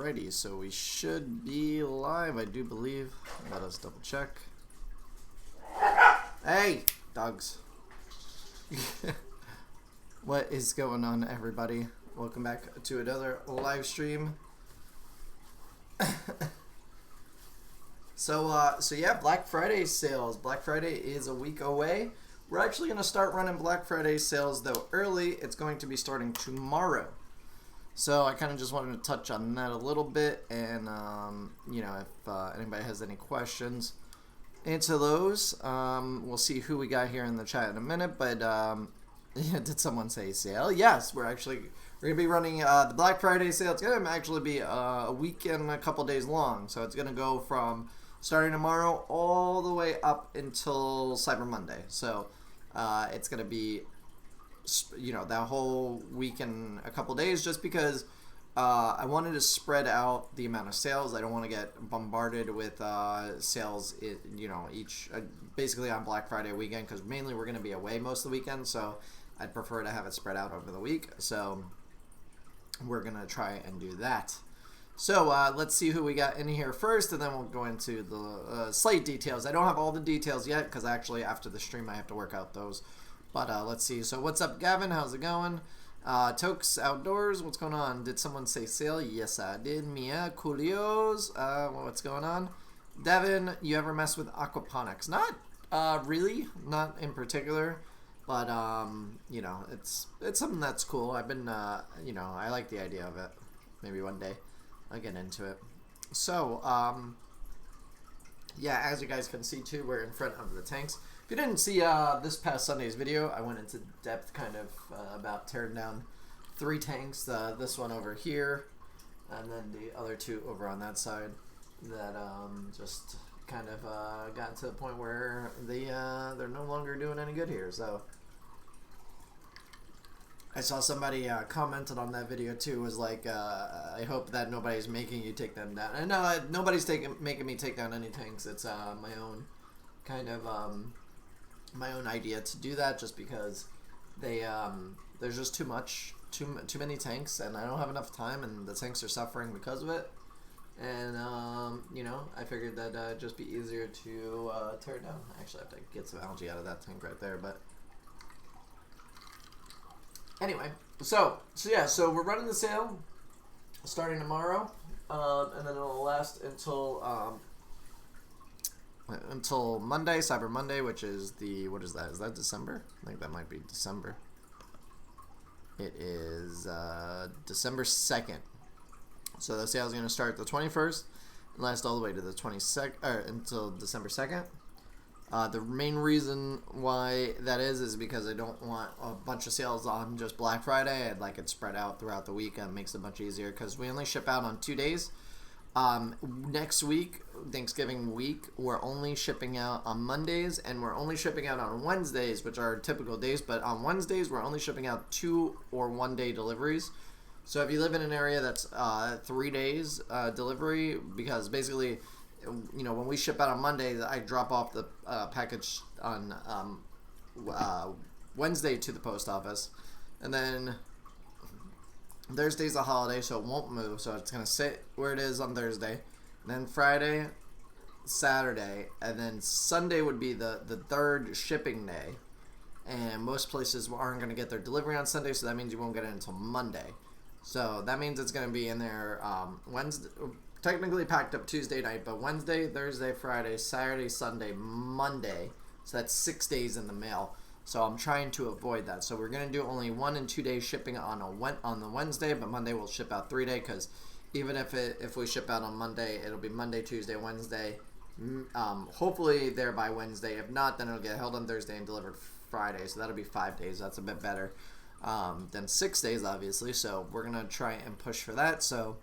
Alrighty, so we should be live, I do believe. Let us double check. Hey, dogs. What is going on, everybody? Welcome back to another live stream. So yeah, Black Friday sales. Black Friday is a week away. We're actually going to start running Black Friday sales, though, early. It's going to be starting tomorrow. So I kind of just wanted to touch on that a little bit, and you know, if anybody has any questions, answer those. We'll see who we got here in the chat in a minute. But yeah, did someone say sale? Yes, we're gonna be running the Black Friday sale. It's gonna actually be a week and a couple days long. So it's gonna go from starting tomorrow all the way up until Cyber Monday. So it's gonna be, you know, that whole week and a couple days, just because I wanted to spread out the amount of sales. I don't want to get bombarded with sales, you know, each basically on Black Friday weekend, because mainly we're going to be away most of the weekend, so I'd prefer to have it spread out over the week. So we're going to try and do that. So let's see who we got in here first, and then we'll go into the slight details. I don't have all the details yet, because actually after the stream I have to work out those. But let's see. So what's up, Gavin? How's it going? Tokes Outdoors, what's going on? Did someone say sale? Yes, I did. Mia Coolios, what's going on? Devin, you ever mess with aquaponics? Not really, not in particular, but you know, it's something that's cool. I've been, you know, I like the idea of it. Maybe one day I'll get into it. So yeah, as you guys can see too, we're in front of the tanks. If you didn't see this past Sunday's video, I went into depth kind of about tearing down 3 tanks. This one over here, and then the other 2 over on that side. That just kind of got to the point where they're no longer doing any good here. So I saw somebody commented on that video too. Was like, I hope that nobody's making you take them down. And no, nobody's making me take down any tanks. It's my own kind of my own idea to do that, just because they there's just too many tanks, and I don't have enough time, and the tanks are suffering because of it. And you know, I figured that it'd just be easier to tear it down. I actually have to get some algae out of that tank right there, but anyway, so yeah, so we're running the sale starting tomorrow, and then it'll last until Monday, Cyber Monday, which is what is that? Is that December? I think that might be December. It is December 2nd. So the sale is going to start the 21st and last all the way to the 22nd, or until December 2nd. The main reason why that is because I don't want a bunch of sales on just Black Friday. I'd like it spread out throughout the week. It makes it much easier, because we only ship out on 2 days. Next week, Thanksgiving week, we're only shipping out on Mondays, and we're only shipping out on Wednesdays, which are typical days. But on Wednesdays, we're only shipping out 2 or 1 day deliveries. So if you live in an area that's 3 days delivery, because basically, you know, when we ship out on Monday, I drop off the package on Wednesday to the post office, and then Thursday's a holiday, so it won't move, so it's gonna sit where it is on Thursday. And then Friday, Saturday, and then Sunday would be the 3rd shipping day. And most places aren't gonna get their delivery on Sunday, so that means you won't get it until Monday. So that means it's gonna be in there Wednesday, technically packed up Tuesday night, but Wednesday, Thursday, Friday, Saturday, Sunday, Monday. So that's 6 days in the mail. So I'm trying to avoid that. So we're going to do only 1 and 2 day shipping on the Wednesday, but Monday we'll ship out 3 day, because even if we ship out on Monday, it'll be Monday, Tuesday, Wednesday. Hopefully there by Wednesday. If not, then it'll get held on Thursday and delivered Friday. So that'll be 5 days. That's a bit better than 6 days, obviously. So we're going to try and push for that. So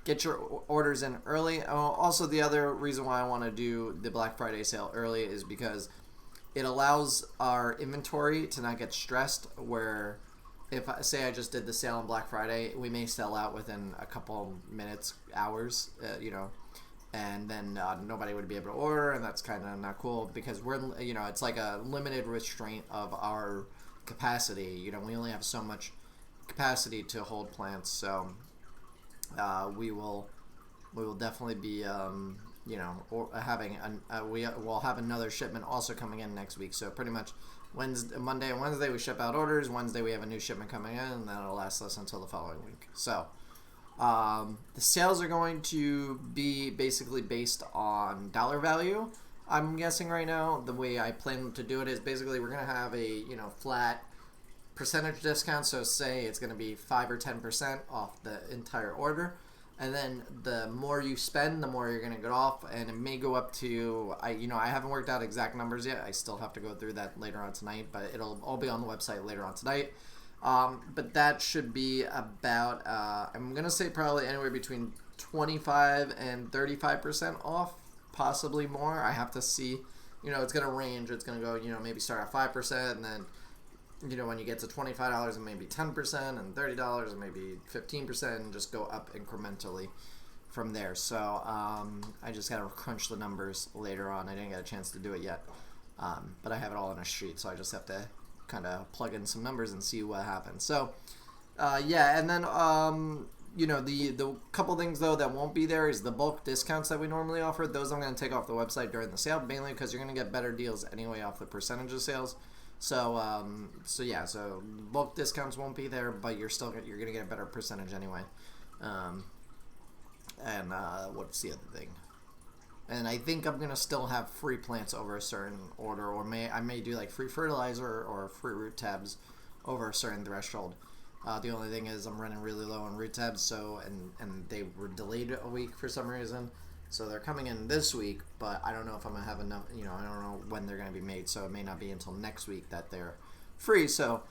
get your orders in early. Also, the other reason why I want to do the Black Friday sale early is because it allows our inventory to not get stressed, where if say I just did the sale on Black Friday, we may sell out within a couple minutes, hours, you know, and then nobody would be able to order, and that's kind of not cool, because we're, you know, it's like a limited restraint of our capacity. You know, we only have so much capacity to hold plants, so we will we will definitely be, or having we will have another shipment also coming in next week. So pretty much Monday and Wednesday we ship out orders. Wednesday we have a new shipment coming in, and that'll last us until the following week. So the sales are going to be basically based on dollar value. I'm guessing right now the way I plan to do it is basically we're gonna have a flat percentage discount. So say it's gonna be 5 or 10% off the entire order. And then the more you spend, the more you're going to get off, and it may go up to, I haven't worked out exact numbers yet. I still have to go through that later on tonight, but it'll all be on the website later on tonight. But that should be about, I'm going to say probably anywhere between 25 and 35% off, possibly more. I have to see, it's going to range. It's going to go, maybe start at 5% and then, when you get to $25 and maybe 10% and $30 and maybe 15% and just go up incrementally from there. So I just got to crunch the numbers later on. I didn't get a chance to do it yet, but I have it all in a sheet, so I just have to kind of plug in some numbers and see what happens. So and then the couple things though that won't be there is the bulk discounts that we normally offer. Those I'm going to take off the website during the sale, mainly because you're going to get better deals anyway off the percentage of sales. So bulk discounts won't be there, but you're gonna get a better percentage anyway. What's the other thing? And I think I'm gonna still have free plants over a certain order, or I may do like free fertilizer or free root tabs over a certain threshold. The only thing is I'm running really low on root tabs, so and they were delayed a week for some reason. So they're coming in this week, but I don't know if I'm going to have enough, I don't know when they're going to be made, so it may not be until next week that they're free. So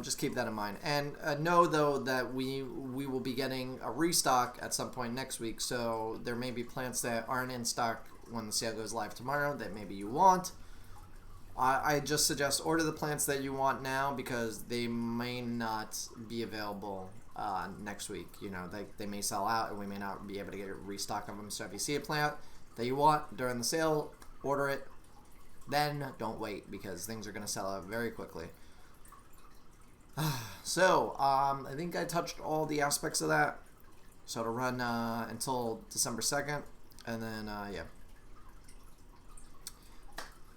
just keep that in mind. And know, though, that we will be getting a restock at some point next week, so there may be plants that aren't in stock when the sale goes live tomorrow that maybe you want. I just suggest order the plants that you want now because they may not be available next week. They may sell out and we may not be able to get a restock of them. So if you see a plant that you want during the sale, order it. Then don't wait because things are going to sell out very quickly. So I think I touched all the aspects of that. So it'll run until December 2nd. And then,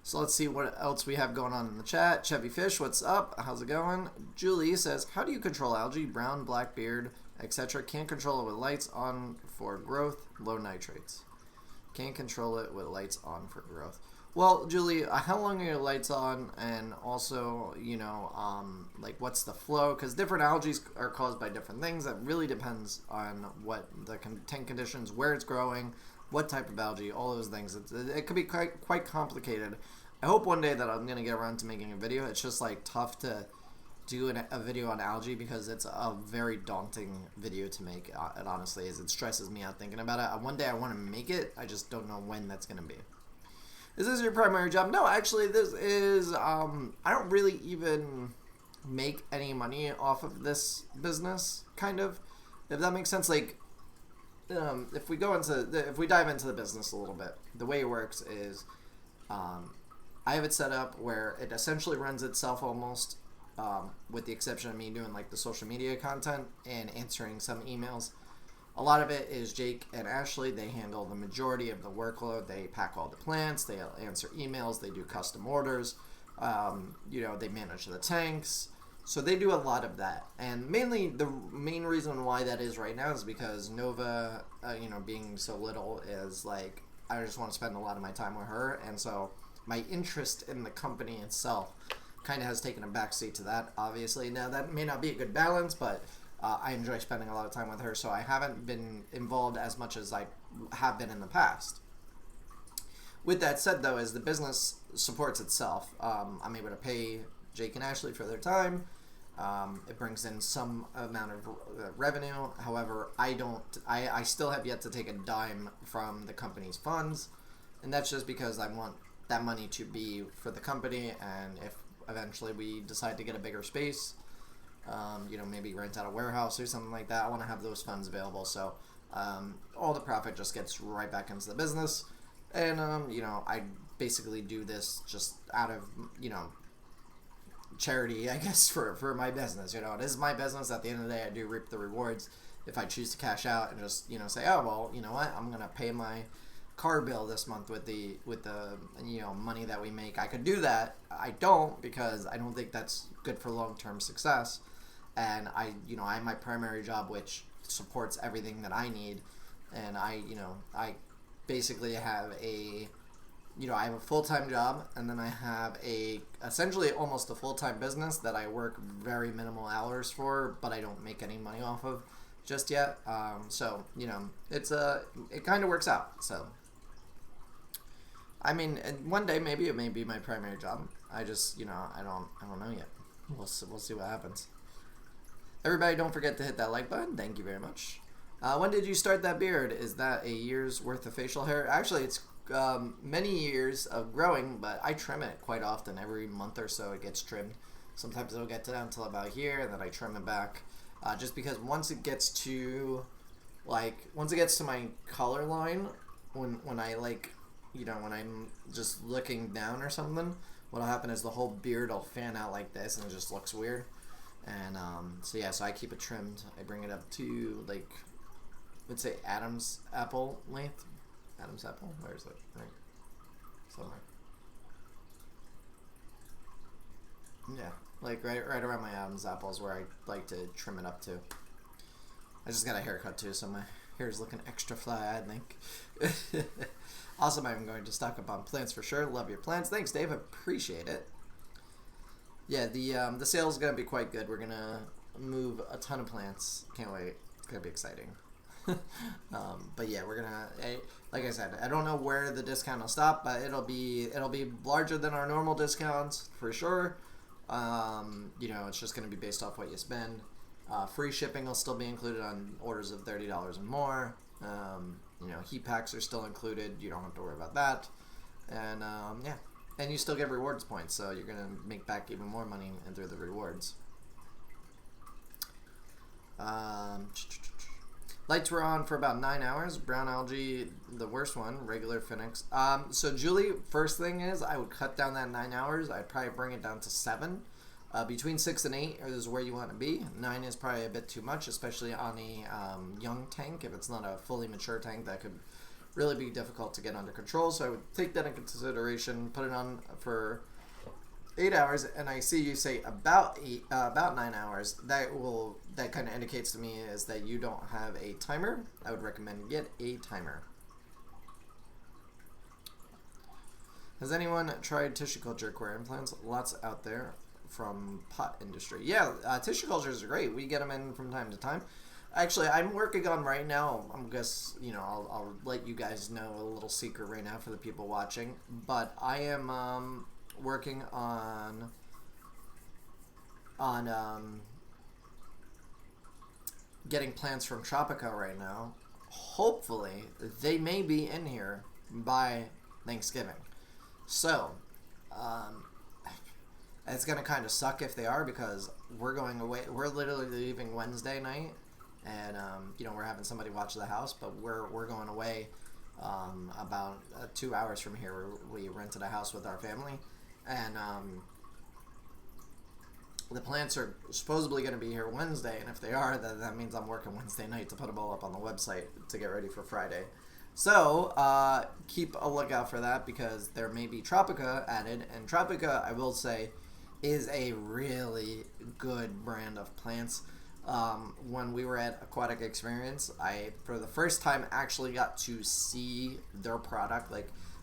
So let's see what else we have going on in the chat. Chevy Fish, what's up? How's it going? Julie says, how do you control algae, brown, black beard, etc.? Can't control it with lights on for growth, low nitrates. Can't control it with lights on for growth. Well, Julie, how long are your lights on? And also, what's the flow? Because different algae are caused by different things. That really depends on what the tank conditions, where it's growing, what type of algae, all those things. It could be quite complicated. I hope one day that I'm going to get around to making a video. It's just tough to do a video on algae because it's a very daunting video to make. It honestly is. It stresses me out thinking about it. One day I want to make it. I just don't know when that's going to be. Is this your primary job? No, actually this is, I don't really even make any money off of this business, kind of. If that makes sense, if we dive into the business a little bit, the way it works is, I have it set up where it essentially runs itself almost, with the exception of me doing the social media content and answering some emails. A lot of it is Jake and Ashley. They handle the majority of the workload. They pack all the plants. They answer emails. They do custom orders. They manage the tanks. So they do a lot of that. And mainly the main reason why that is right now is because Nova, being so little is I just want to spend a lot of my time with her. And so my interest in the company itself kind of has taken a backseat to that, obviously. Now, that may not be a good balance, but I enjoy spending a lot of time with her, so I haven't been involved as much as I have been in the past. With that said, though, as the business supports itself, I'm able to pay Jake and Ashley for their time. It brings in some amount of revenue. However, I still have yet to take a dime from the company's funds, and that's just because I want that money to be for the company, and if eventually we decide to get a bigger space, maybe rent out a warehouse or something like that, I want to have those funds available. So all the profit just gets right back into the business, and I basically do this just out of charity, I guess, for my business. It is my business. At the end of the day, I do reap the rewards. if I choose to cash out and just, say, oh, well, you know what, I'm going to pay my car bill this month with the money that we make. I could do that. I don't, because I don't think that's good for long-term success. And I have my primary job, which supports everything that I need. And I basically have I have a full-time job, and then I have essentially almost a full-time business that I work very minimal hours for, but I don't make any money off of just yet. So it kind of works out. So I mean, and one day maybe it may be my primary job. I just I don't know yet. We'll see what happens. Everybody, don't forget to hit that like button. Thank you very much. When did you start that beard? Is that a year's worth of facial hair? Actually, it's many years of growing, but I trim it quite often. Every month or so it gets trimmed. Sometimes it'll get down until about here, and then I trim it back. Just because once it gets to my color line, when I'm just looking down or something, what'll happen is the whole beard will fan out like this, and it just looks weird. And so I keep it trimmed. I bring it up to let's say Adam's apple length. Adam's apple? Where is it? Right. Somewhere. Yeah, right around my Adam's apple is where I like to trim it up to. I just got a haircut too, so my hair is looking extra fly, I think. Awesome, I'm going to stock up on plants for sure. Love your plants. Thanks, Dave. I appreciate it. Yeah, the sale is going to be quite good. We're going to move a ton of plants. Can't wait. It's going to be exciting. But yeah, we're gonna, like I said, I don't know where the discount will stop, but it'll be larger than our normal discounts for sure. It's just gonna be based off what you spend. Free shipping will still be included on orders of $30 and more. Heat packs are still included. You don't have to worry about that. And and you still get rewards points, so you're gonna make back even more money through the rewards. Lights were on for about 9 hours. Brown algae, the worst one. Regular Phoenix. So Julie, first thing is I would cut down that 9 hours. I'd probably bring it down to 7. Between 6 and 8 is where you want to be. 9 is probably a bit too much, especially on a young tank. If it's not a fully mature tank, that could really be difficult to get under control. So I would take that into consideration. Put it on for 8 hours, and I see you say about 9 hours. That kind of indicates to me is that you don't have a timer. I would recommend get a timer. Has anyone tried tissue culture aquarium plants? Lots out there from pot industry. Yeah, tissue cultures are great. We get them in from time to time. Actually, I'm working on right now. I'll let you guys know a little secret right now for the people watching. But I am working on getting plants from Tropica right now. Hopefully, they may be in here by Thanksgiving. So, it's gonna kind of suck if they are, because we're going away. We're literally leaving Wednesday night, and we're having somebody watch the house, but we're going away about 2 hours from here. We rented a house with our family, and the plants are supposedly going to be here Wednesday, and if they are, then that means I'm working Wednesday night to put them all up on the website to get ready for Friday. So keep a lookout for that, because there may be Tropica added, and Tropica, I will say, is a really good brand of plants. When we were at Aquatic Experience, I, for the first time, actually got to see their product.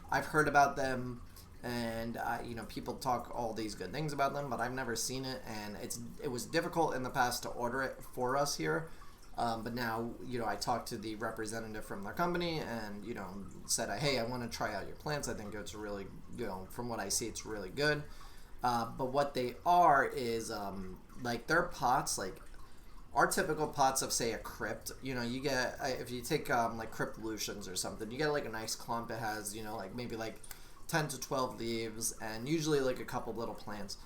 I've heard about them, and people talk all these good things about them, but I've never seen it, and it was difficult in the past to order it for us here. But now, I talked to the representative from their company and, said, hey, I want to try out your plants. I think it's really, from what I see, it's really good. But what they are is, their pots, our typical pots of, say, a crypt, you get, if you take, Cryptolutions or something, you get, a nice clump. It has, maybe 10 to 12 leaves, and usually, a couple little plants.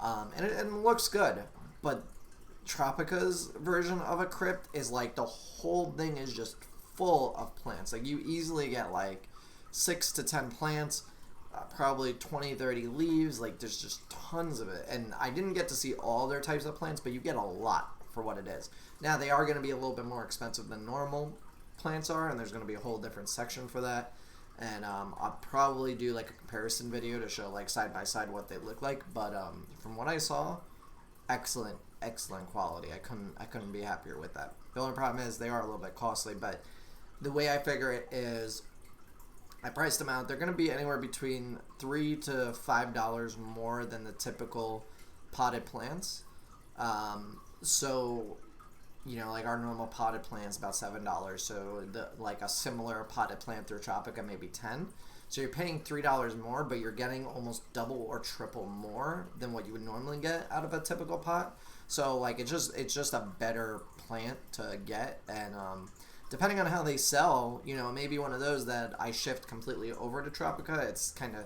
And it looks good, but Tropica's version of a crypt is the whole thing is just full of plants. You easily get 6 to 10 plants, probably 20-30 leaves. There's just tons of it, and I didn't get to see all their types of plants, but you get a lot for what it is. Now, they are going to be a little bit more expensive than normal plants are, and there's going to be a whole different section for that. And I'll probably do like a comparison video to show like side by side what they look like. But from what I saw, excellent quality. I couldn't be happier with that. The only problem is they are a little bit costly, but the way I figure it is I priced them out. They're going to be anywhere between $3 to $5 more than the typical potted plants. So, you know, like our normal potted plant's about $7. So like a similar potted plant through Tropica, maybe $10. So you're paying $3 more, but you're getting almost double or triple more than what you would normally get out of a typical pot. So like it's just a better plant to get, and depending on how they sell, you know, maybe one of those that I shift completely over to Tropica. It's kind of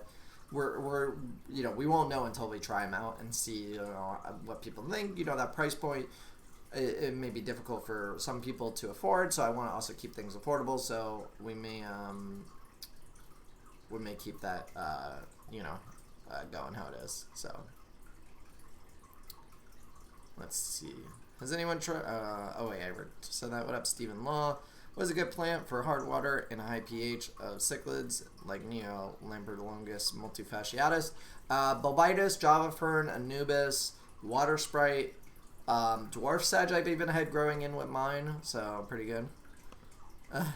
we're you know, we won't know until we try them out and see, you know, what people think. You know, that price point, it may be difficult for some people to afford, so I want to also keep things affordable. So we may keep that you know, going how it is. So let's see. Has anyone tried? Oh wait, I said that. What up, Stephen Law? What is a good plant for hard water and a high pH of cichlids like Neo Lambertolongus multifasciatus? Bulbitis, Java Fern, Anubis, Water Sprite, Dwarf Sedge I've even had growing in with mine, so pretty good.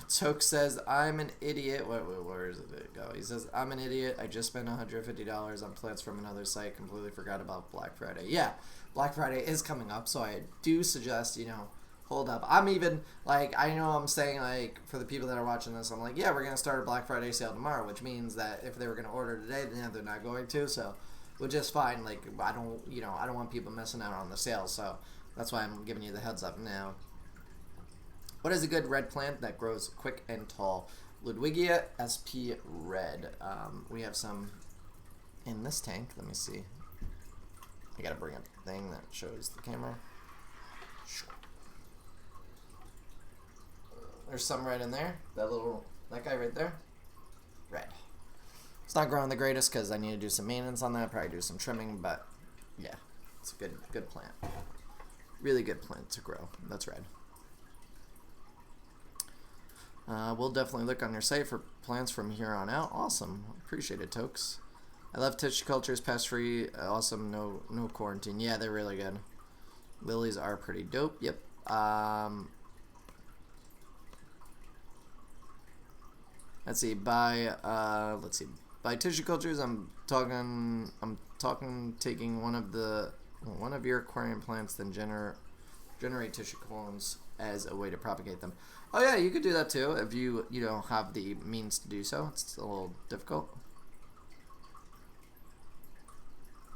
Toke says, I'm an idiot. Where does it go? He says, I'm an idiot. I just spent $150 on plants from another site. Completely forgot about Black Friday. Yeah, Black Friday is coming up, so I do suggest, you know, hold up. I'm even, like, I know I'm saying, like, for the people that are watching this, I'm like, yeah, we're going to start a Black Friday sale tomorrow, which means that if they were going to order today, then they're not going to, so, which is fine. Like, I don't want people missing out on the sales, so that's why I'm giving you the heads up now. What is a good red plant that grows quick and tall? Ludwigia SP Red. We have some in this tank. Let me see. I gotta bring up the thing that shows the camera. There's some red in there. That guy right there. Red. It's not growing the greatest because I need to do some maintenance on that. Probably do some trimming, but yeah, it's a good plant. Really good plant to grow. That's red. We'll definitely look on your site for plants from here on out. Awesome. Appreciate it, Tokes. I love tissue cultures, pest-free. Awesome. No quarantine. Yeah, they're really good. Lilies are pretty dope. Yep. Let's see. By tissue cultures, I'm talking taking one of your aquarium plants, then generate tissue clones as a way to propagate them. Oh yeah, you could do that too if you don't have the means to do so. It's a little difficult.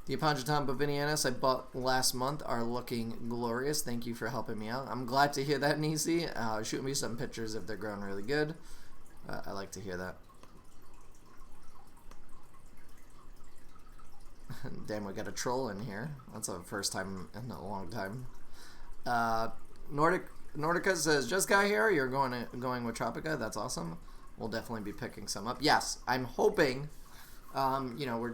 The Apongeton bovinianus I bought last month are looking glorious. Thank you for helping me out. I'm glad to hear that, Nisi. Shoot me some pictures if they're growing really good. I like to hear that. Damn, we got a troll in here. That's the first time in a long time. Nordica says, just got here. You're going with Tropica. That's awesome. We'll definitely be picking some up. Yes, I'm hoping. You know,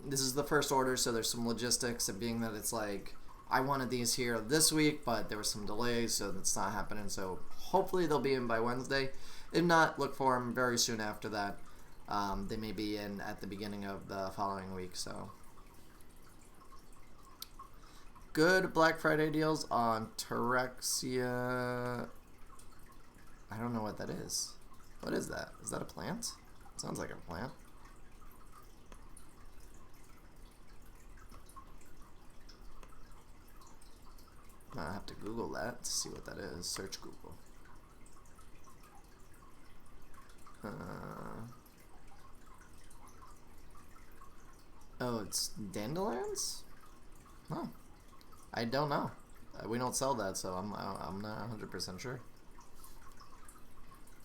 this is the first order, so there's some logistics, and being that it's like I wanted these here this week, but there were some delays, so that's not happening. So hopefully they'll be in by Wednesday. If not, look for them very soon after that. They may be in at the beginning of the following week. So good Black Friday deals on Terexia. I don't know what that is. What is that? Is that a plant? Sounds like a plant. I have to Google that to see what that is. Search Google. Oh, it's dandelions? Oh, I don't know. We don't sell that, so I'm not 100% sure.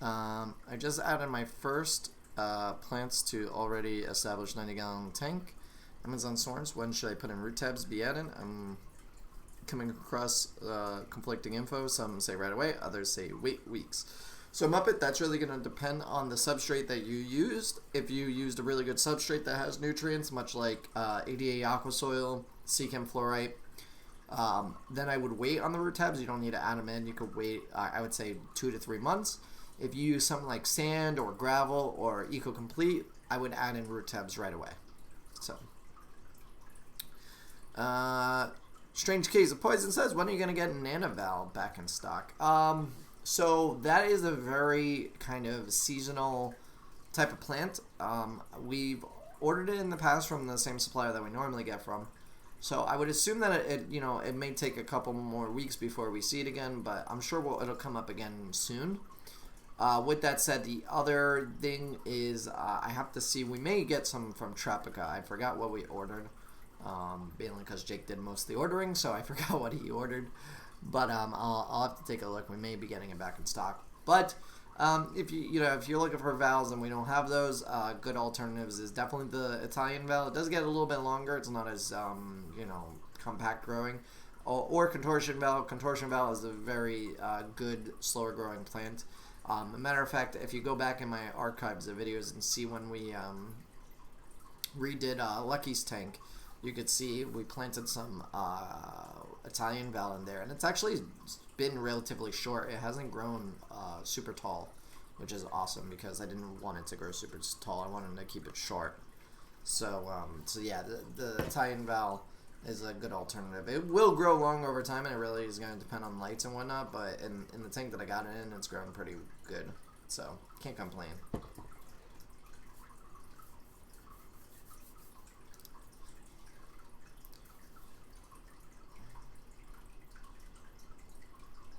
I just added my first plants to already established 90-gallon tank. Amazon Swarms. When should I put in root tabs? Be added. I'm coming across conflicting info. Some say right away, others say wait weeks. So Muppet, that's really going to depend on the substrate that you used. If you used a really good substrate that has nutrients, much like ADA Aqua Soil, Seachem Fluorite, Then I would wait on the root tabs. You don't need to add them in. You could wait, I would say, 2 to 3 months. If you use something like sand or gravel or Eco Complete, I would add in root tabs right away. So, Strange Case of Poison says, when are you going to get Nanaval back in stock? So that is a very kind of seasonal type of plant. We've ordered it in the past from the same supplier that we normally get from. So I would assume that it may take a couple more weeks before we see it again, but I'm sure it'll come up again soon. With that said, the other thing is I have to see, we may get some from Tropica. I forgot what we ordered, mainly because Jake did most of the ordering, so I forgot what he ordered. But I'll have to take a look. We may be getting it back in stock. But if you're looking for vowels and we don't have those, good alternatives is definitely the Italian vowel. It does get a little bit longer. It's not as compact growing. Or contortion vowel. Contortion vowel is a very good slower growing plant. A matter of fact, if you go back in my archives of videos and see when we redid Lucky's tank, you could see we planted some Italian vowel in there, and it's actually been relatively short. It hasn't grown super tall, which is awesome because I didn't want it to grow super tall. I wanted to keep it short. So yeah, the Italian vowel is a good alternative. It will grow long over time, and it really is going to depend on lights and whatnot, but in the tank that I got it in, it's grown pretty good. So, can't complain.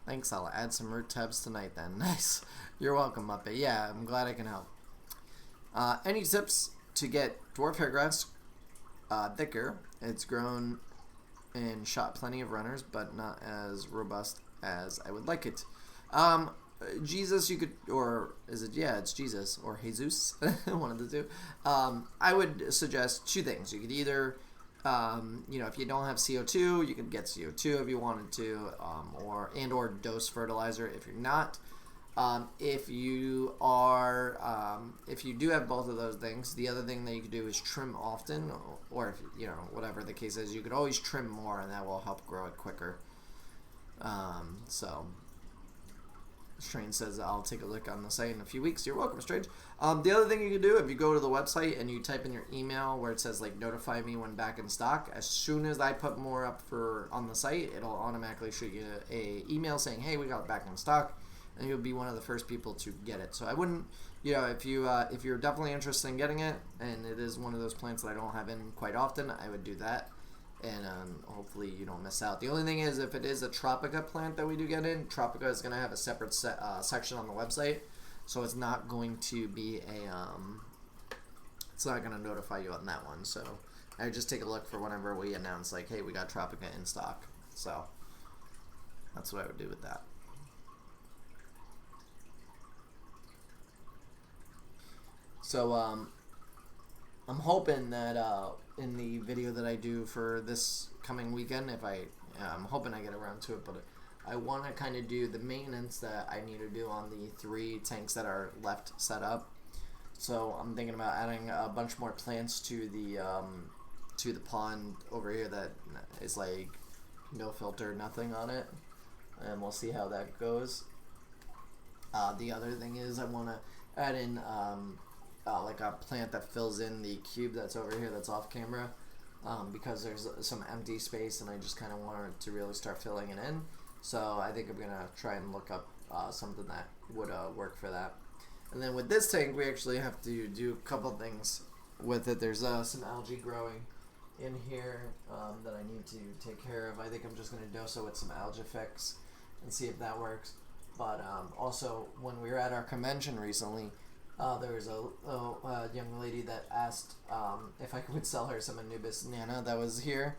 Thanks, I'll add some root tabs tonight then. Nice. You're welcome, Muppet. Yeah, I'm glad I can help. Any tips to get dwarf hairgrass thicker? It's grown and shot plenty of runners, but not as robust as I would like it. Jesus, you could, or is it, yeah, it's Jesus, or Jesus, one of the two. I would suggest two things. You could either, if you don't have CO2, you could get CO2 if you wanted to, or dose fertilizer if you're not. If you do have both of those things, the other thing that you could do is trim often, or if, whatever the case is, you could always trim more, and that will help grow it quicker. Strange says, I'll take a look on the site in a few weeks. You're welcome, Strange. The other thing you can do, if you go to the website and you type in your email where it says, notify me when back in stock, as soon as I put more up on the site, it'll automatically shoot you a email saying, hey, we got it back in stock, and you'll be one of the first people to get it. So I wouldn't, if you're definitely interested in getting it, and it is one of those plants that I don't have in quite often, I would do that. And hopefully you don't miss out. The only thing is, if it is a Tropica plant that we do get in, Tropica is going to have a separate section on the website, so it's not going to be it's not going to notify you on that one. So I would just take a look for whenever we announce, hey, we got Tropica in stock. So that's what I would do with that. So I'm hoping that in the video that I do for this coming weekend, I'm hoping I get around to it, but I want to kind of do the maintenance that I need to do on the 3 tanks that are left set up. So I'm thinking about adding a bunch more plants to the pond over here that is no filter, nothing on it, and we'll see how that goes. The other thing is I want to add in a plant that fills in the cube that's over here that's off camera, because there's some empty space and I just kind of wanted to really start filling it in. So I think I'm going to try and look up something that would work for that. And then with this tank, we actually have to do a couple things with it. There's some algae growing in here that I need to take care of. I think I'm just going to dose it with some Algifix and see if that works. But also, when we were at our convention recently, there was a young lady that asked if I could sell her some Anubis Nana that was here.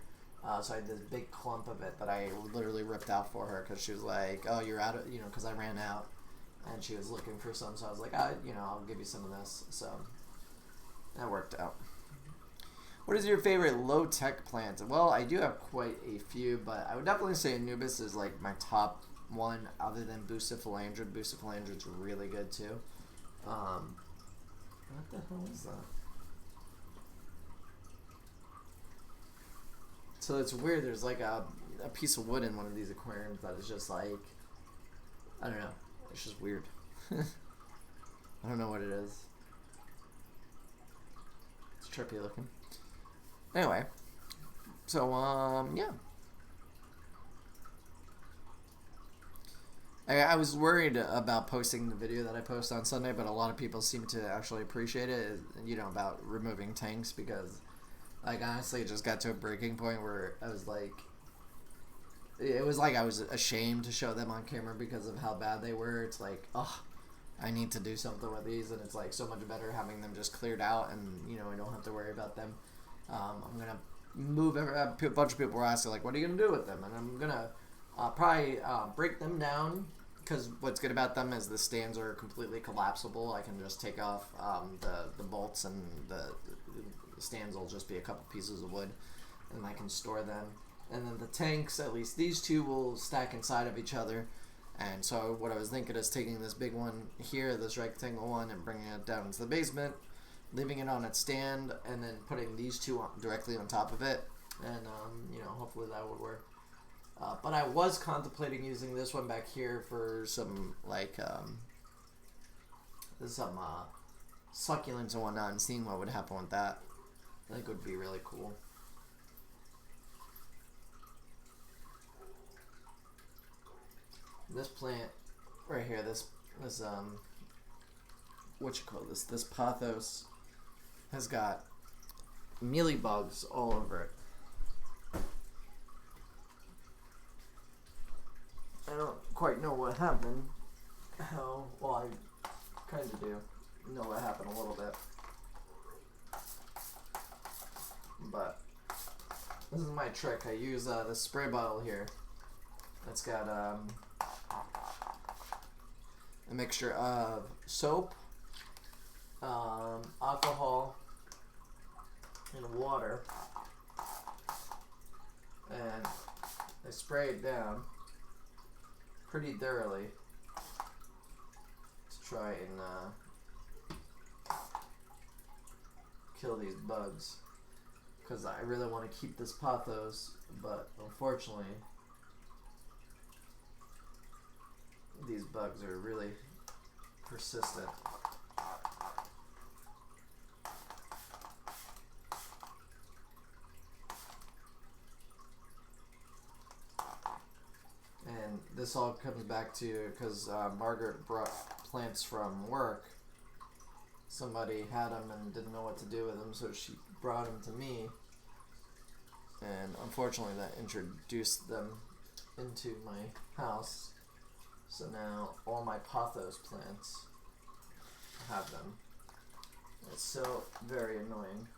So I had this big clump of it that I literally ripped out for her because she was like, oh, you're out of, because I ran out. And she was looking for some, so I was like, I'll give you some of this. So that worked out. What is your favorite low-tech plant? Well, I do have quite a few, but I would definitely say Anubis is my top one other than Bucephalandra. Bucephalandra's really good too. What the hell is that? So it's weird. There's a piece of wood in one of these aquariums that is just like, I don't know, it's just weird. I don't know what it is. It's trippy looking. Anyway, so yeah. I was worried about posting the video that I post on Sunday, but a lot of people seem to actually appreciate it, you know, about removing tanks, because, like, honestly, it just got to a breaking point where I was like, it was like I was ashamed to show them on camera because of how bad they were. It's like, oh, I need to do something with these, and it's like so much better having them just cleared out, and, you know, I don't have to worry about them. I'm gonna move. A bunch of people were asking, like, what are you gonna do with them? And I'm gonna probably break them down, because what's good about them is the stands are completely collapsible. I can just take off the bolts, and the stands will just be a couple pieces of wood, and I can store them. And then the tanks, at least these two, will stack inside of each other. And so what I was thinking is taking this big one here, this rectangle one, and bringing it down into the basement, leaving it on its stand, and then putting these two directly on top of it. And, you know, hopefully that would work. But I was contemplating using this one back here for some, like, some succulents and whatnot, and seeing what would happen with that. I think it would be really cool. This plant right here, this what you call this? This pothos has got mealybugs all over it. I don't quite know what happened. How? Well, I kind of do know what happened a little bit. But this is my trick. I use the spray bottle here. It's got a mixture of soap, alcohol, and water. And I spray it down pretty thoroughly to try and kill these bugs, because I really want to keep this pothos, but unfortunately these bugs are really persistent. And this all comes back to because Margaret brought plants from work. Somebody had them and didn't know what to do with them, so she brought them to me. And unfortunately that introduced them into my house. So now all my pothos plants have them. It's so very annoying.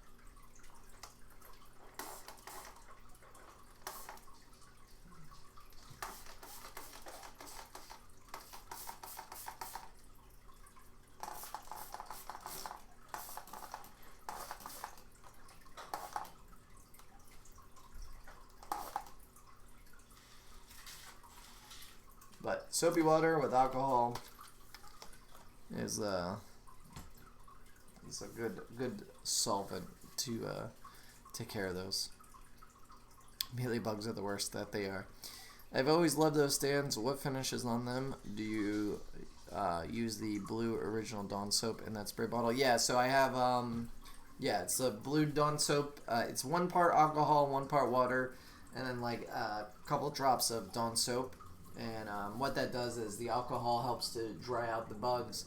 But soapy water with alcohol is a good solvent to take care of those. Mealybugs are the worst that they are. I've always loved those stands. What finish is on them? Do you use the blue original Dawn soap in that spray bottle? Yeah, so I have yeah, it's a blue Dawn soap. It's 1 part alcohol, 1 part water, and then like a couple drops of Dawn soap. And what that does is the alcohol helps to dry out the bugs.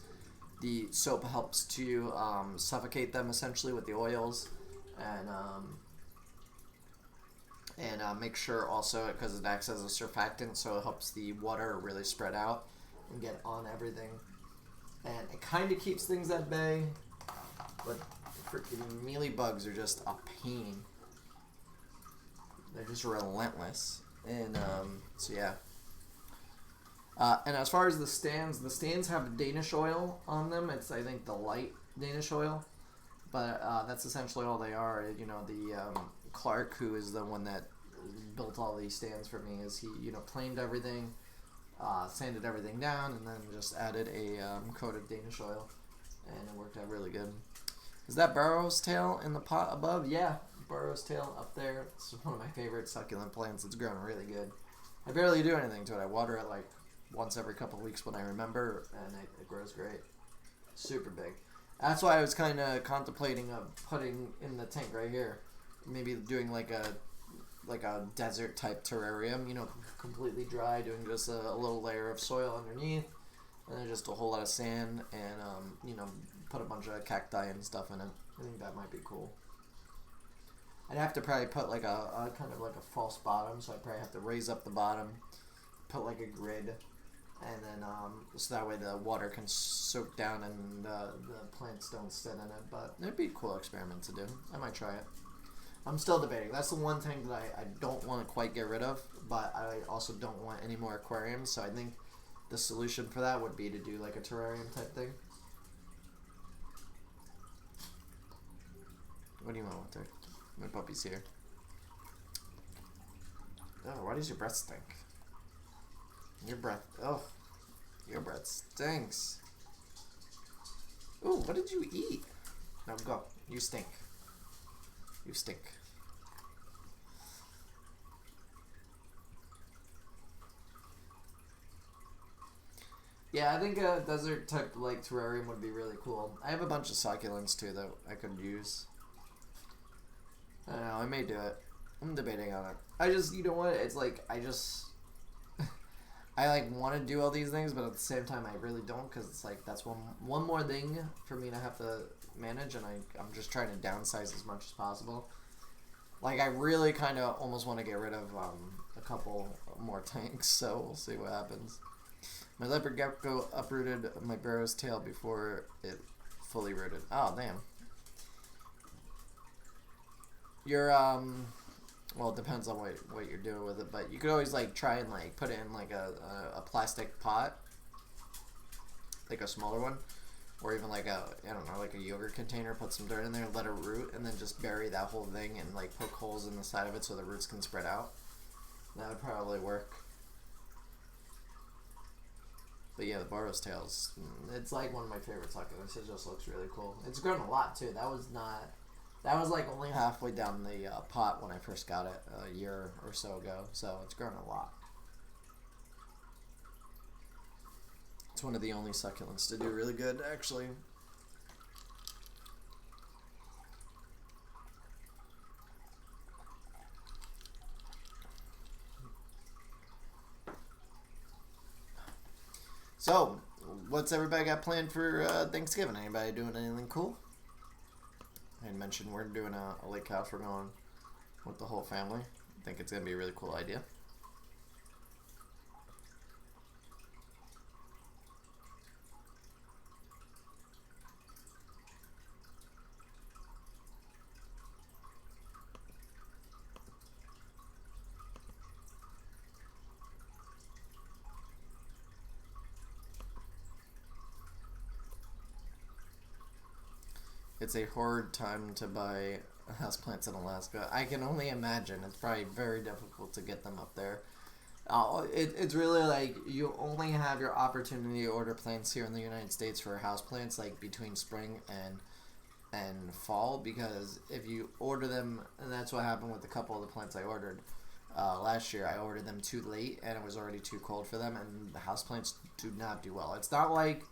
The soap helps to suffocate them essentially with the oils, and make sure also, because it acts as a surfactant, so it helps the water really spread out and get on everything. And it kind of keeps things at bay, but freaking mealybugs are just a pain. They're just relentless. And so yeah. And as far as the stands have Danish oil on them. It's, I think, the light Danish oil, but that's essentially all they are. You know, the Clark, who is the one that built all these stands for me, is he, you know, planed everything, sanded everything down, and then just added a coat of Danish oil, and it worked out really good. Is that Burrow's tail in the pot above? Yeah, Barrow's tail up there. It's one of my favorite succulent plants. It's growing really good. I barely do anything to it. I water it like once every couple of weeks when I remember, and it grows great. Super big. That's why I was kind of contemplating putting in the tank right here. Maybe doing like a desert type terrarium, you know, completely dry, doing just a little layer of soil underneath, and then just a whole lot of sand, and you know, put a bunch of cacti and stuff in it. I think that might be cool. I'd have to probably put like a kind of like a false bottom, so I'd probably have to raise up the bottom, put like a grid, and then so that way the water can soak down and the plants don't sit in it. But it'd be a cool experiment to do. I might try it. I'm still debating. That's the one thing that I don't want to quite get rid of, but I also don't want any more aquariums, so I think the solution for that would be to do like a terrarium type thing. What do you want, Walter? My puppy's here. Oh, why does your breath stink? Your breath, oh, your breath stinks. Ooh, what did you eat? No, go. You stink. You stink. Yeah, I think a desert type like terrarium would be really cool. I have a bunch of succulents too that I could use. I don't know, I may do it. I'm debating on it. I just, you know what, it's like, I like want to do all these things, but at the same time I really don't, because it's like that's one more thing for me to have to manage, and I'm just trying to downsize as much as possible. Like, I really kind of almost want to get rid of a couple more tanks, so we'll see what happens. My leopard gecko uprooted my Barrow's tail before it fully rooted. Oh, damn. You're, well, it depends on what you're doing with it, but you could always, like, try and, like, put it in, like, a plastic pot, like a smaller one, or even, like, I don't know, like a yogurt container, put some dirt in there, let it root, and then just bury that whole thing and, like, poke holes in the side of it so the roots can spread out. That would probably work. But yeah, the Barrow's tails, it's, like, one of my favorite succulents. It just looks really cool. It's grown a lot, too. That was like only halfway down the pot when I first got it a year or so ago, so it's grown a lot. It's one of the only succulents to do really good, actually. So, what's everybody got planned for Thanksgiving? Anybody doing anything cool? I mentioned we're doing a lake house. We're going with the whole family. I think it's going to be a really cool idea. It's a hard time to buy houseplants in Alaska. I can only imagine. It's probably very difficult to get them up there. It's really like you only have your opportunity to order plants here in the United States for houseplants like between spring and fall, because if you order them, and that's what happened with a couple of the plants I ordered last year. I ordered them too late and it was already too cold for them, and the houseplants do not do well. It's not like,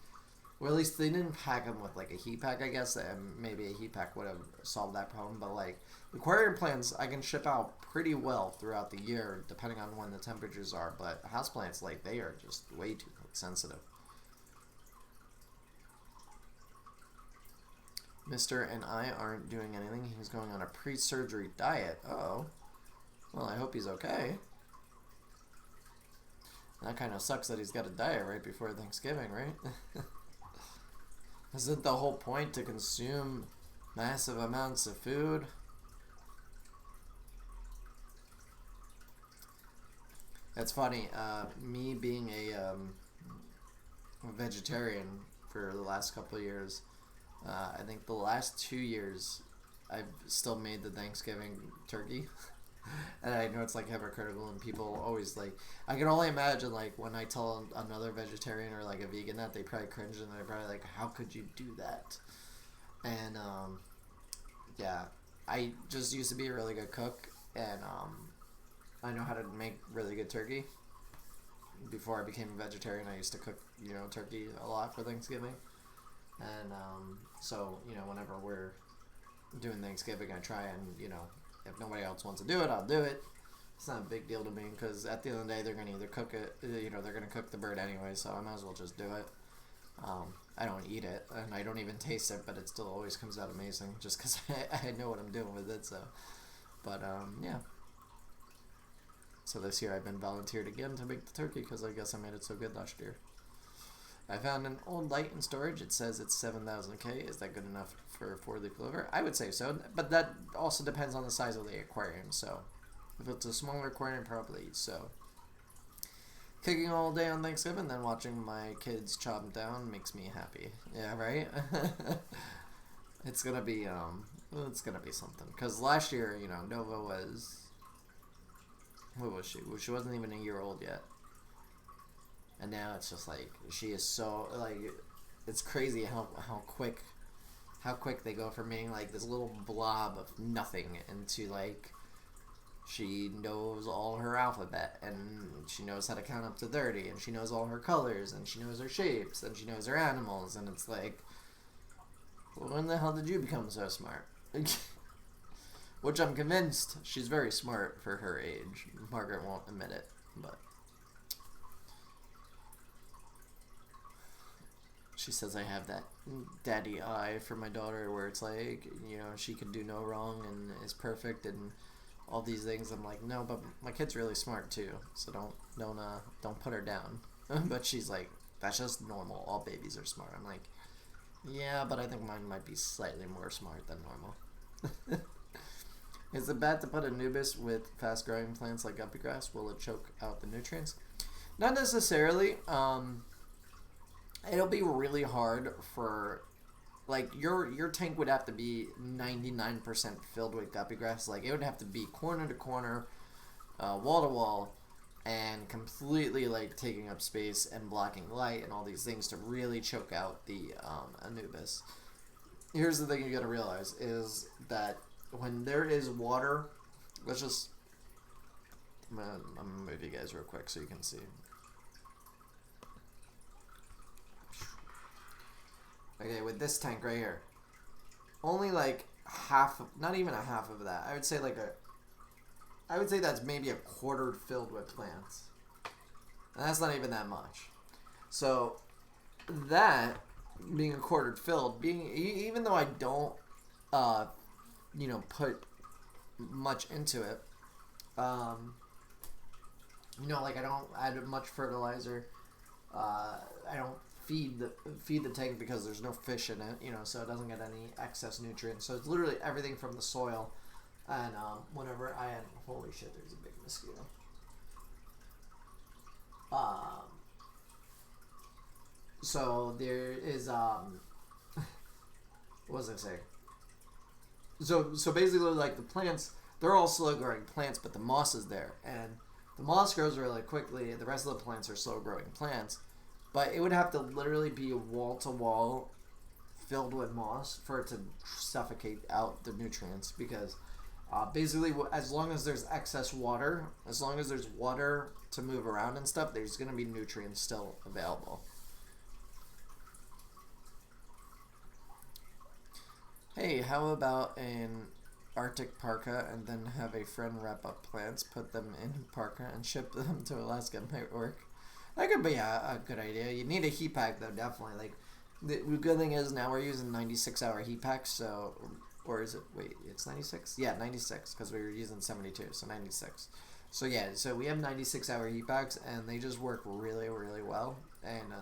or at least they didn't pack them with like a heat pack, I guess, and maybe a heat pack would have solved that problem. But like aquarium plants, I can ship out pretty well throughout the year, depending on when the temperatures are. But houseplants, like, they are just way too sensitive. Mr. and I aren't doing anything. He's going on a pre-surgery diet. Uh-oh. Well, I hope he's okay. That kind of sucks that he's got a diet right before Thanksgiving, right? Isn't the whole point to consume massive amounts of food? That's funny. Me being a vegetarian for the last couple of years, I think the last 2 years, I've still made the Thanksgiving turkey. And I know it's like hypocritical, and people always like, I can only imagine like when I tell another vegetarian or like a vegan that, they probably cringe and they're probably like, how could you do that? And yeah, I just used to be a really good cook, and I know how to make really good turkey. Before I became a vegetarian, I used to cook, turkey a lot for Thanksgiving. And so, whenever we're doing Thanksgiving, I try and, if nobody else wants to do it, I'll do it. It's not a big deal to me because at the end of the day, they're going to either cook it, they're going to cook the bird anyway, so I might as well just do it. I don't eat it, and I don't even taste it, but it still always comes out amazing just because I know what I'm doing with it, so. But, yeah. So this year I've been volunteered again to make the turkey because I guess I made it so good last year. I found an old light in storage. It says it's 7,000K. Is that good enough for 4-leaf clover? I would say so, but that also depends on the size of the aquarium, so. If it's a smaller aquarium, probably so. Cooking all day on Thanksgiving, then watching my kids chop them down makes me happy. Yeah, right? It's gonna be something. Because last year, Nova was... What was she? She wasn't even a year old yet. And now it's just like, she is so, like, it's crazy how quick they go from being like this little blob of nothing into like, she knows all her alphabet, and she knows how to count up to 30, and she knows all her colors, and she knows her shapes, and she knows her animals, and it's like, well, when the hell did you become so smart? Which I'm convinced she's very smart for her age. Margaret won't admit it, but she says I have that daddy eye for my daughter where it's like, she can do no wrong and is perfect and all these things. I'm like, no, but my kid's really smart too, so don't put her down. But she's like, that's just normal. All babies are smart. I'm like, yeah, but I think mine might be slightly more smart than normal. Is it bad to put Anubis with fast-growing plants like guppy grass? Will it choke out the nutrients? Not necessarily. It'll be really hard for, like, your tank would have to be 99% filled with guppy grass. Like, it would have to be corner to corner, wall to wall, and completely, like, taking up space and blocking light and all these things to really choke out the Anubis. Here's the thing you gotta realize is that when there is water, I'm gonna move you guys real quick so you can see. Okay, with this tank right here, only like half, not even a half of that. I would say that's maybe a quarter filled with plants. And that's not even that much. So that being a quarter filled, even though I don't, put much into it, like I don't add much fertilizer. I don't feed the tank because there's no fish in it, so it doesn't get any excess nutrients. So it's literally everything from the soil. And whenever I add, holy shit, there's a big mosquito. So there is what was I saying? So basically, like, the plants, they're all slow growing plants, but the moss is there, and the moss grows really quickly. The rest of the plants are slow growing plants, but it would have to literally be wall to wall filled with moss for it to suffocate out the nutrients, because basically, as long as there's excess water, as long as there's water to move around and stuff, there's going to be nutrients still available. Hey, how about an Arctic parka and then have a friend wrap up plants, put them in parka, and ship them to Alaska? Might work. That could be a good idea. You need a heat pack, though, definitely. Like, the good thing is now we're using 96-hour heat packs, so... Or is it... Wait, it's 96? Yeah, 96, because we were using 72, so 96. So, yeah, so we have 96-hour heat packs, and they just work really, really well. And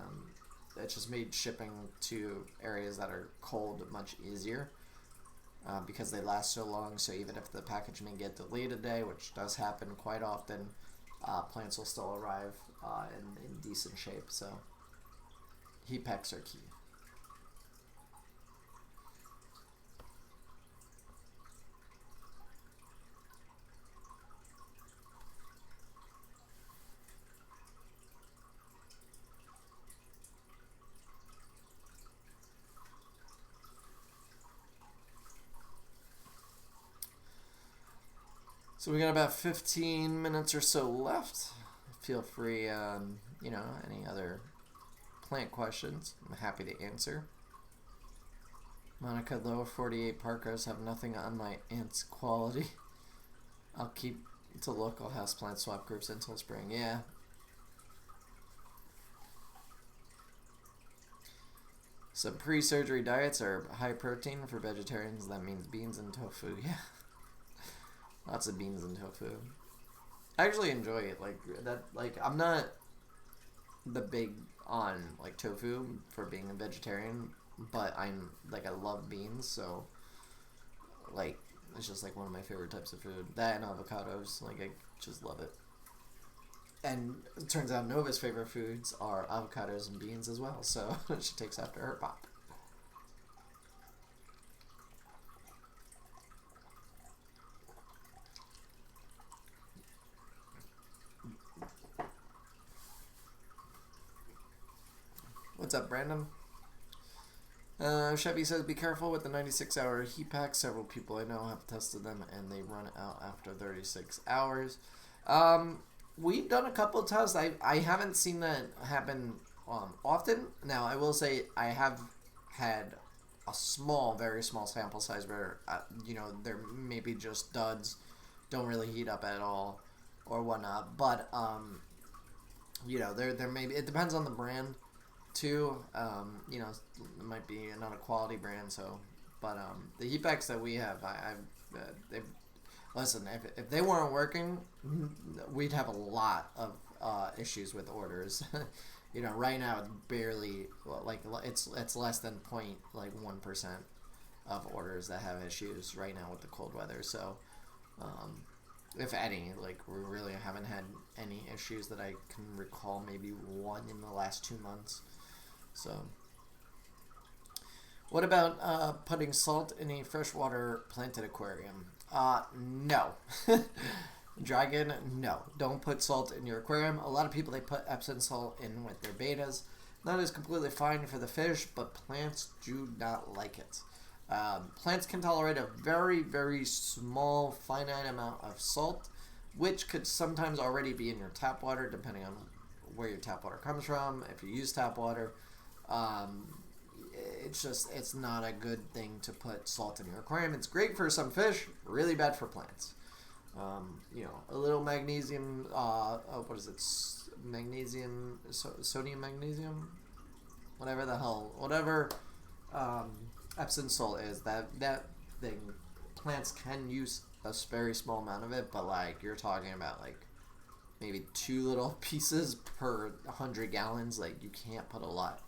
it just made shipping to areas that are cold much easier. Because they last so long, so even if the package may get delayed a day, which does happen quite often, plants will still arrive in decent shape. So heat packs are key. So we got about 15 minutes or so left. Feel free, any other plant questions, I'm happy to answer. Monica, lower 48 parkas have nothing on my aunt's quality. I'll keep to local houseplant swap groups until spring. Yeah. So pre-surgery diets are high protein for vegetarians. That means beans and tofu. Yeah. Lots of beans and tofu. I actually enjoy it. Like that. Like I'm not the big on like tofu for being a vegetarian, but I love beans. So like it's just like one of my favorite types of food. That and avocados. Like I just love it. And it turns out Nova's favorite foods are avocados and beans as well. So she takes after her pop. What's up, Brandon? Chevy says, be careful with the 96-hour heat pack. Several people I know have tested them, and they run out after 36 hours. We've done a couple of tests. I haven't seen that happen often. Now, I will say I have had a very small sample size where, they're maybe just duds, don't really heat up at all, or whatnot. But, there maybe, it depends on the brand. Too, it might be not a quality brand, so, but the heat packs that we have, listen, if they weren't working, we'd have a lot of issues with orders. Right now it's barely it's less than 1% of orders that have issues right now with the cold weather. So, if any, we really haven't had any issues that I can recall. Maybe one in the last 2 months. So, what about putting salt in a freshwater planted aquarium? No. Dragon, no. Don't put salt in your aquarium. A lot of people, they put Epsom salt in with their betas. That is completely fine for the fish, but plants do not like it. Plants can tolerate a very, very small, finite amount of salt, which could sometimes already be in your tap water, depending on where your tap water comes from. If you use tap water, it's not a good thing to put salt in your aquarium. It's great for some fish, really bad for plants. A little magnesium, what is it? Magnesium, sodium magnesium? Whatever Epsom salt is, that thing, plants can use a very small amount of it, but you're talking about maybe 2 little pieces per 100 gallons. You can't put a lot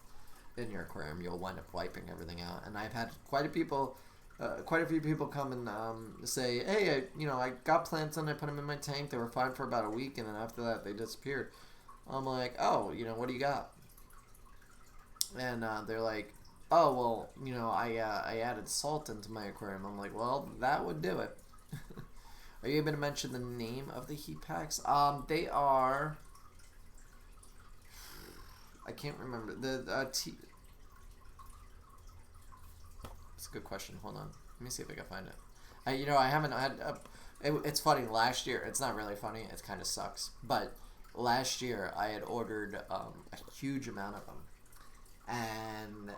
in your aquarium. You'll wind up wiping everything out. And I've had quite a few people come and say, hey, I got plants and I put them in my tank. They were fine for about a week, and then after that they disappeared. I'm like, oh, what do you got? And they're like, oh, well, I added salt into my aquarium. I'm like, well, that would do it. Are you able to mention the name of the heat packs? They are, I can't remember. It's a good question. Hold on. Let me see if I can find it. I haven't had, it's funny, last year, it's not really funny, it kind of sucks, but last year I had ordered a huge amount of them. And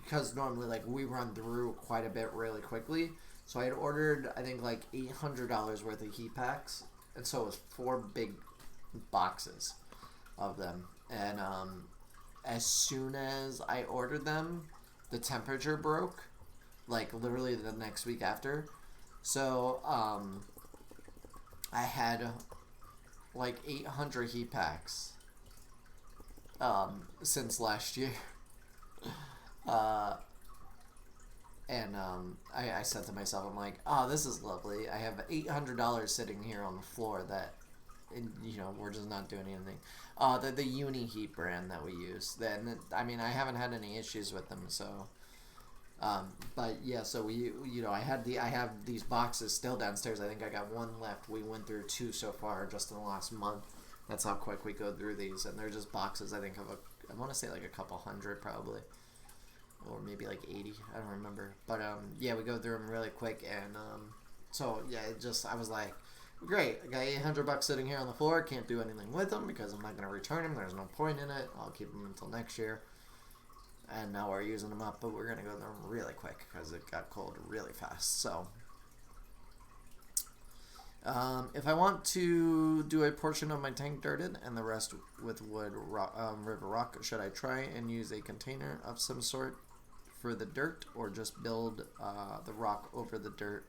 because normally we run through quite a bit really quickly, so I had ordered I think $800 worth of heat packs, and so it was 4 big boxes of them. And as soon as I ordered them, the temperature broke, literally the next week after. So I had 800 heat packs since last year. I said to myself, I'm like, oh, this is lovely. I have $800 sitting here on the floor that, we're just not doing anything. The Uni Heat brand that we use. Then, I haven't had any issues with them, so. But yeah, so I have these boxes still downstairs. I think I got 1 left. We went through 2 so far just in the last month. That's how quick we go through these, and they're just boxes. I think of I want to say a couple hundred probably, or maybe 80. I don't remember. But yeah, we go through them really quick, and so yeah, I was like, great. I got $800 sitting here on the floor. Can't do anything with them because I'm not going to return them. There's no point in it. I'll keep them until next year. And now we're using them up, but we're going to go through them really quick because it got cold really fast. So, if I want to do a portion of my tank dirted and the rest with wood river rock, should I try and use a container of some sort for the dirt, or just build the rock over the dirt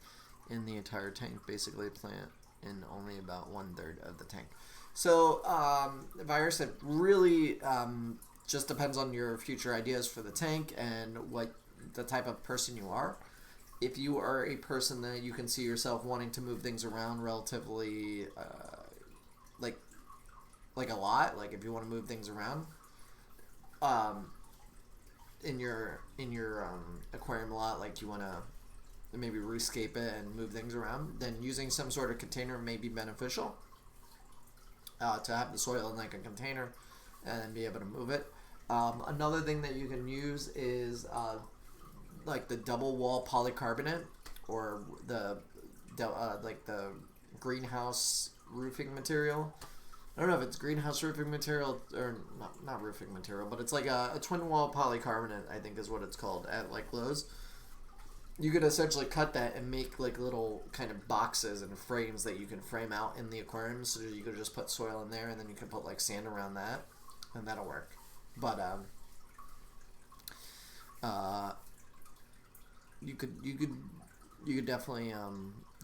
in the entire tank, basically plant in only about 1/3 of the tank? So, Virus, it really just depends on your future ideas for the tank and what the type of person you are. If you are a person that you can see yourself wanting to move things around relatively, like a lot, like if you want to move things around, in your aquarium a lot, like you want to maybe rescape it and move things around, then using some sort of container may be beneficial. To have the soil in like a container and then be able to move it. Another thing that you can use is like the double wall polycarbonate, or the greenhouse roofing material. I don't know if it's greenhouse roofing material or not roofing material, but it's like a twin wall polycarbonate, I think is what it's called at like Lowe's. You could essentially cut that and make like little kind of boxes and frames that you can frame out in the aquarium. So you could just put soil in there, and then you can put like sand around that, and that'll work. But you could definitely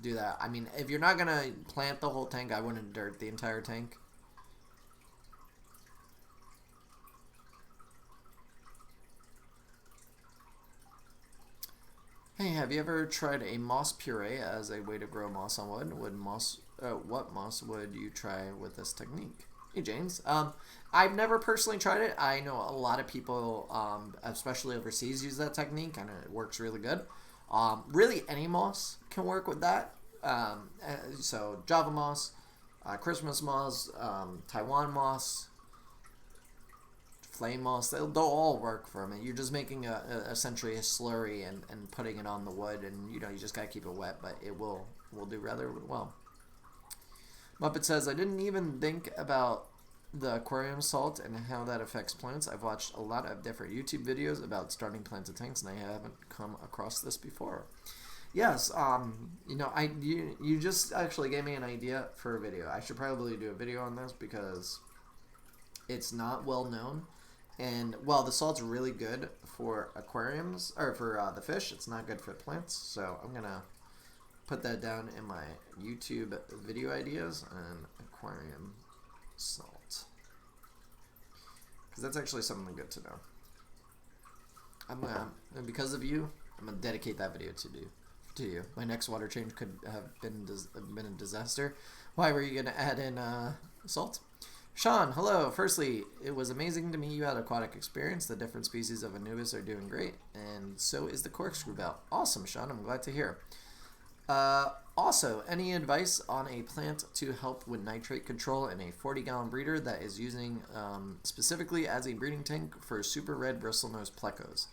do that. I mean, if you're not gonna plant the whole tank, I wouldn't dirt the entire tank. Hey, have you ever tried a moss puree as a way to grow moss on wood? What moss would you try with this technique? Hey, James. I've never personally tried it. I know a lot of people, especially overseas, use that technique, and it works really good. Really, any moss can work with that. So Java moss, Christmas moss, Taiwan moss, flame moss, they'll all work for me. You're just making essentially a slurry and putting it on the wood, and you just gotta keep it wet, but it will do rather well. Muppet says, I didn't even think about the aquarium salt and how that affects plants. I've watched a lot of different YouTube videos about starting planted tanks, and I haven't come across this before. Yes, you just actually gave me an idea for a video. I should probably do a video on this because it's not well known. And while the salt's really good for aquariums, or for the fish, it's not good for plants. So I'm going to put that down in my YouTube video ideas and aquarium salt. Because that's actually something good to know. And because of you, I'm going to dedicate that video to you. My next water change could have been a disaster. Why were you going to add in salt? Sean, hello. Firstly, it was amazing to meet you at Aquatic Experience. The different species of Anubis are doing great, and so is the corkscrew belt. Awesome, Sean. I'm glad to hear. Also, any advice on a plant to help with nitrate control in a 40-gallon breeder that is using specifically as a breeding tank for super red bristlenose plecos?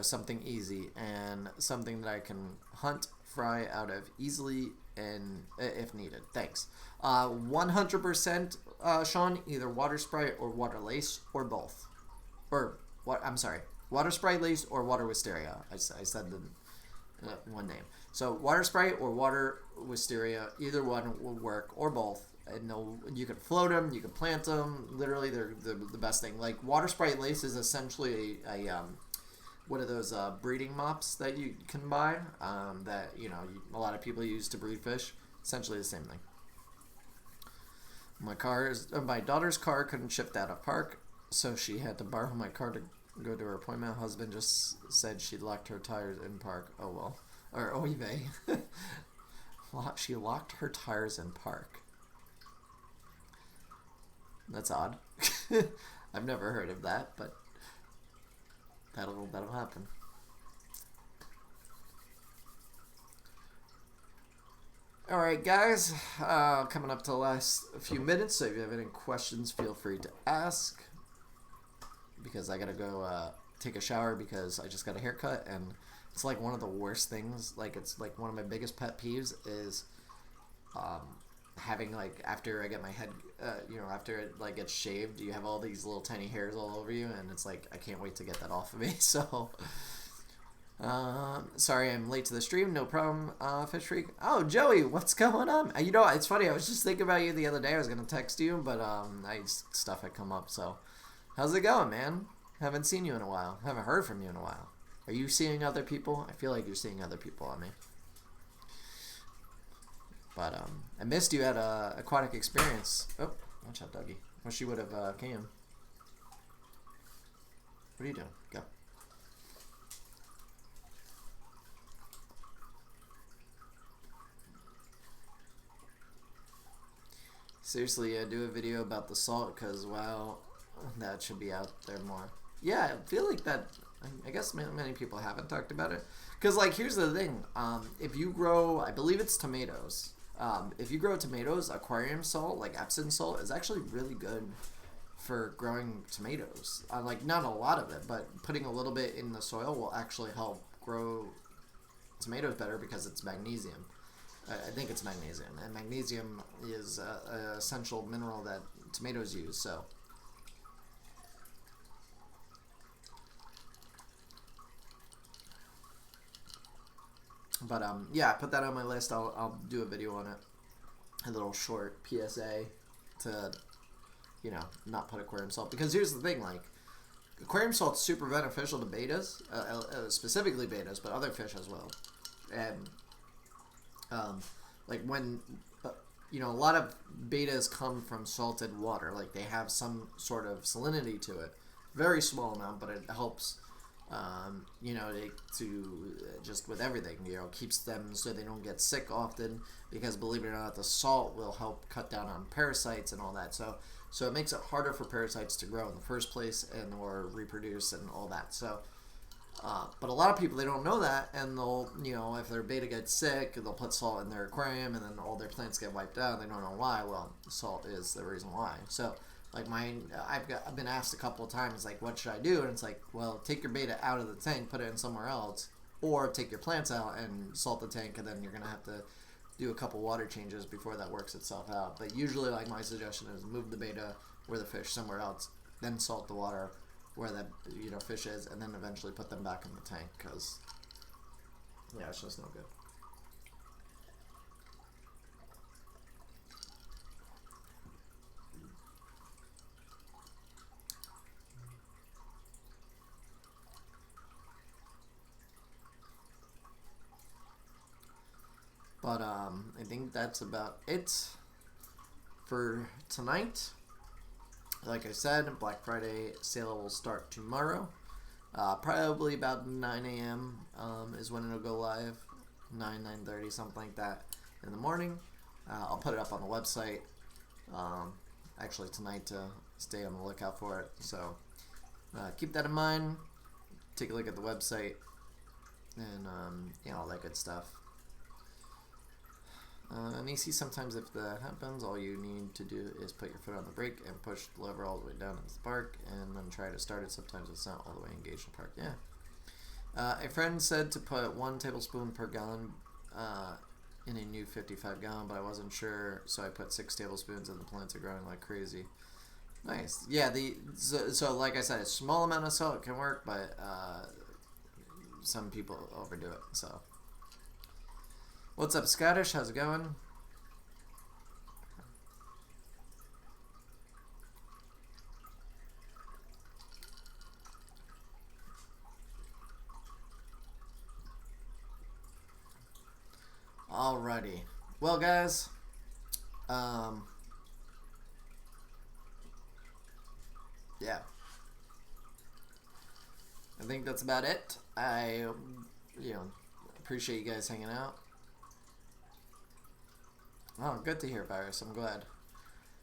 Something easy and something that I can hunt, fry out of easily and if needed. Thanks. 100%, Sean, either water sprite or water lace or both. Or what? I'm sorry, water sprite lace or water wisteria. I said the one name. So water sprite or water wisteria, either one will work, or both. And you can float them, you can plant them. Literally, they're the best thing. Like water sprite lace is essentially a what are those breeding mops that you can buy that a lot of people use to breed fish? Essentially the same thing. My daughter's car couldn't shift out of park, so she had to borrow my car to go to her appointment. Husband just said she locked her tires in park. Oh well, or oy vey. She locked her tires in park. That's odd. I've never heard of that, but that'll happen. Alright guys, coming up to the last few minutes, so if you have any questions, feel free to ask. Because I gotta go take a shower because I just got a haircut, and it's like one of the worst things, like it's like one of my biggest pet peeves is having like after I get my head, after it like gets shaved, you have all these little tiny hairs all over you, and it's like I can't wait to get that off of me. So, sorry I'm late to the stream. No problem, Fish Freak. Oh, Joey, what's going on? It's funny. I was just thinking about you the other day. I was gonna text you, but stuff had come up. So, how's it going, man? Haven't seen you in a while. Haven't heard from you in a while. Are you seeing other people? I feel like you're seeing other people on me. But I missed you at Aquatic Experience. Oh, watch out, Dougie. Wish you would have came. What are you doing? Go. Seriously, do a video about the salt, because, wow, that should be out there more. Yeah, I feel like that, I guess many people haven't talked about it. Because, like, here's the thing. If you grow, I believe it's tomatoes. If you grow tomatoes, aquarium salt, like Epsom salt, is actually really good for growing tomatoes. Like, not a lot of it, but putting a little bit in the soil will actually help grow tomatoes better because it's magnesium. I think it's magnesium, and magnesium is an essential mineral that tomatoes use, so. But, yeah, put that on my list. I'll do a video on it. A little short PSA to, not put aquarium salt. Because here's the thing, like, aquarium salt's super beneficial to betas, specifically betas, but other fish as well. And, like, when, a lot of betas come from salted water. Like, they have some sort of salinity to it. Very small amount, but it helps, to just with everything, keeps them so they don't get sick often, because believe it or not, the salt will help cut down on parasites and all that. So it makes it harder for parasites to grow in the first place or reproduce and all that. So, but a lot of people, they don't know that, and they'll, if their beta gets sick, they'll put salt in their aquarium, and then all their plants get wiped out. They don't know why. Well, salt is the reason why. So, like I've been asked a couple of times, like, what should I do? And it's like, well, take your beta out of the tank, put it in somewhere else, or take your plants out and salt the tank, and then you're gonna have to do a couple water changes before that works itself out. But usually, like, my suggestion is move the beta or the fish somewhere else, then salt the water where that fish is, and then eventually put them back in the tank, because yeah, it's just no good. But I think that's about it for tonight. Like I said, Black Friday sale will start tomorrow. Probably about 9 a.m. Is when it'll go live. 9:30, something like that in the morning. I'll put it up on the website actually tonight to stay on the lookout for it. So keep that in mind. Take a look at the website and all that good stuff. And you see, sometimes if that happens, all you need to do is put your foot on the brake and push the lever all the way down into the park, and then try to start it. Sometimes it's not all the way engaged in the park. Yeah. A friend said to put 1 tablespoon per gallon in a new 55 gallon, but I wasn't sure, so I put 6 tablespoons, and the plants are growing like crazy. Nice. Yeah. So like I said, a small amount of salt can work, but some people overdo it. So. What's up, Scottish? How's it going? Alrighty. Well, guys, yeah. I think that's about it. I, appreciate you guys hanging out. Oh, good to hear, Virus. I'm glad.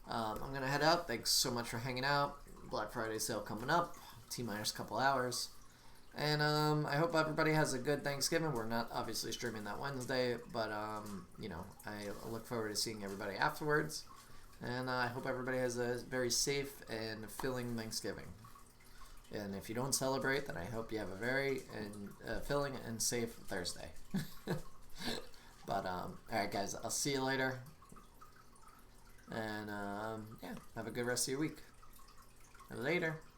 I'm going to head out. Thanks so much for hanging out. Black Friday sale coming up. T-minus a couple hours. And I hope everybody has a good Thanksgiving. We're not obviously streaming that Wednesday, but, I look forward to seeing everybody afterwards. And I hope everybody has a very safe and filling Thanksgiving. And if you don't celebrate, then I hope you have a very filling and safe Thursday. But, alright guys, I'll see you later. And yeah, have a good rest of your week. Later.